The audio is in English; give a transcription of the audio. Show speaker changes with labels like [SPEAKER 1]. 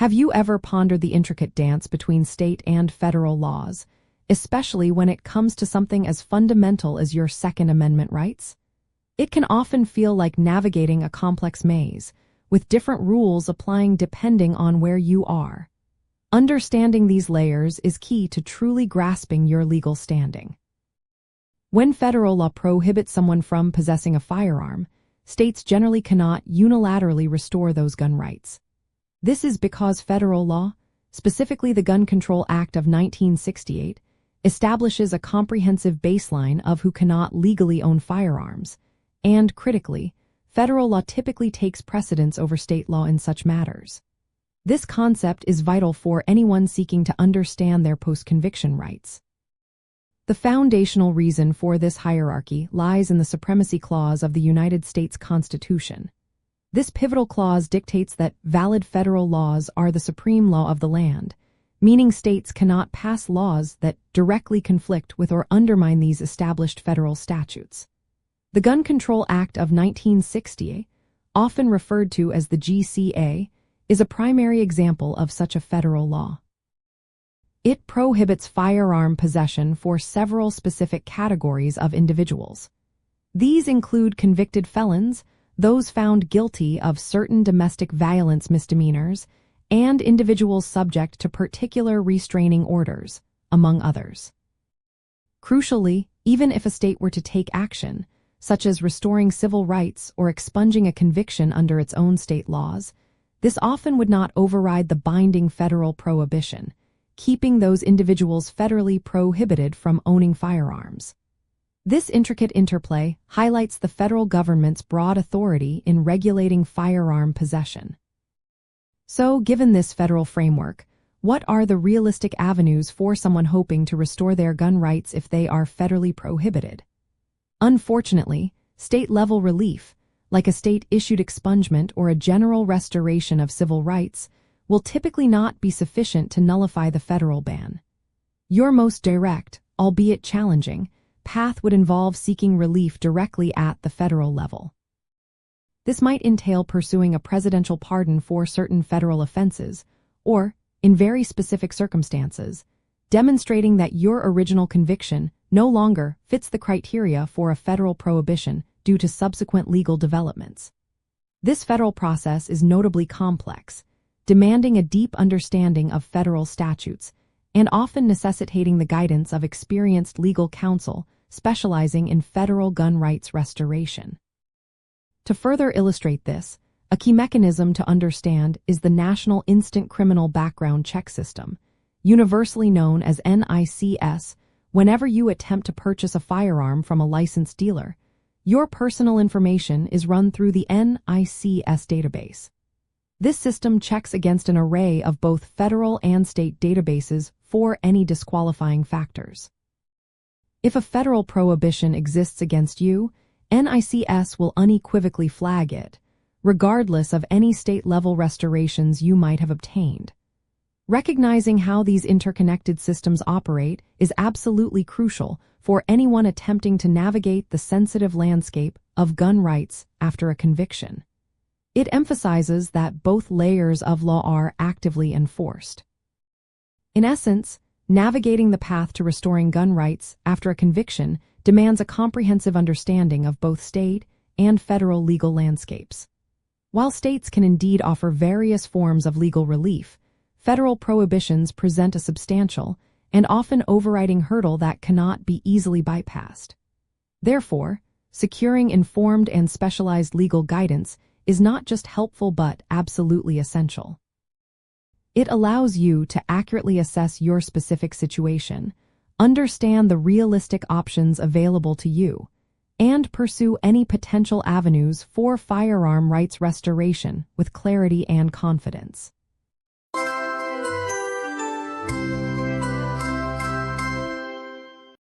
[SPEAKER 1] Have you ever pondered the intricate dance between state and federal laws, especially when it comes to something as fundamental as your Second Amendment rights? It can often feel like navigating a complex maze, with different rules applying depending on where you are. Understanding these layers is key to truly grasping your legal standing. When federal law prohibits someone from possessing a firearm, states generally cannot unilaterally restore those gun rights. This is because federal law, specifically the Gun Control Act of 1968, establishes a comprehensive baseline of who cannot legally own firearms, and, critically, federal law typically takes precedence over state law in such matters. This concept is vital for anyone seeking to understand their post-conviction rights. The foundational reason for this hierarchy lies in the Supremacy Clause of the United States Constitution. This pivotal clause dictates that valid federal laws are the supreme law of the land, meaning states cannot pass laws that directly conflict with or undermine these established federal statutes. The Gun Control Act of 1960, often referred to as the GCA, is a primary example of such a federal law. It prohibits firearm possession for several specific categories of individuals. These include convicted felons, those found guilty of certain domestic violence misdemeanors, and individuals subject to particular restraining orders, among others. Crucially, even if a state were to take action, such as restoring civil rights or expunging a conviction under its own state laws, this often would not override the binding federal prohibition, keeping those individuals federally prohibited from owning firearms. This intricate interplay highlights the federal government's broad authority in regulating firearm possession. So, given this federal framework, what are the realistic avenues for someone hoping to restore their gun rights if they are federally prohibited? Unfortunately, state-level relief, like a state-issued expungement or a general restoration of civil rights, will typically not be sufficient to nullify the federal ban. Your most direct, albeit challenging, path would involve seeking relief directly at the federal level. This might entail pursuing a presidential pardon for certain federal offenses, or, in very specific circumstances, demonstrating that your original conviction no longer fits the criteria for a federal prohibition due to subsequent legal developments. This federal process is notably complex, demanding a deep understanding of federal statutes, and often necessitating the guidance of experienced legal counsel specializing in federal gun rights restoration. To further illustrate this, a key mechanism to understand is the National Instant Criminal Background Check System, universally known as NICS. Whenever you attempt to purchase a firearm from a licensed dealer, your personal information is run through the NICS database. This system checks against an array of both federal and state databases for any disqualifying factors. If a federal prohibition exists against you, NICS will unequivocally flag it, regardless of any state-level restorations you might have obtained. Recognizing how these interconnected systems operate is absolutely crucial for anyone attempting to navigate the sensitive landscape of gun rights after a conviction. It emphasizes that both layers of law are actively enforced. In essence, navigating the path to restoring gun rights after a conviction demands a comprehensive understanding of both state and federal legal landscapes. While states can indeed offer various forms of legal relief, federal prohibitions present a substantial and often overriding hurdle that cannot be easily bypassed. Therefore, securing informed and specialized legal guidance is not just helpful but absolutely essential. It allows you to accurately assess your specific situation, understand the realistic options available to you, and pursue any potential avenues for firearm rights restoration with clarity and confidence.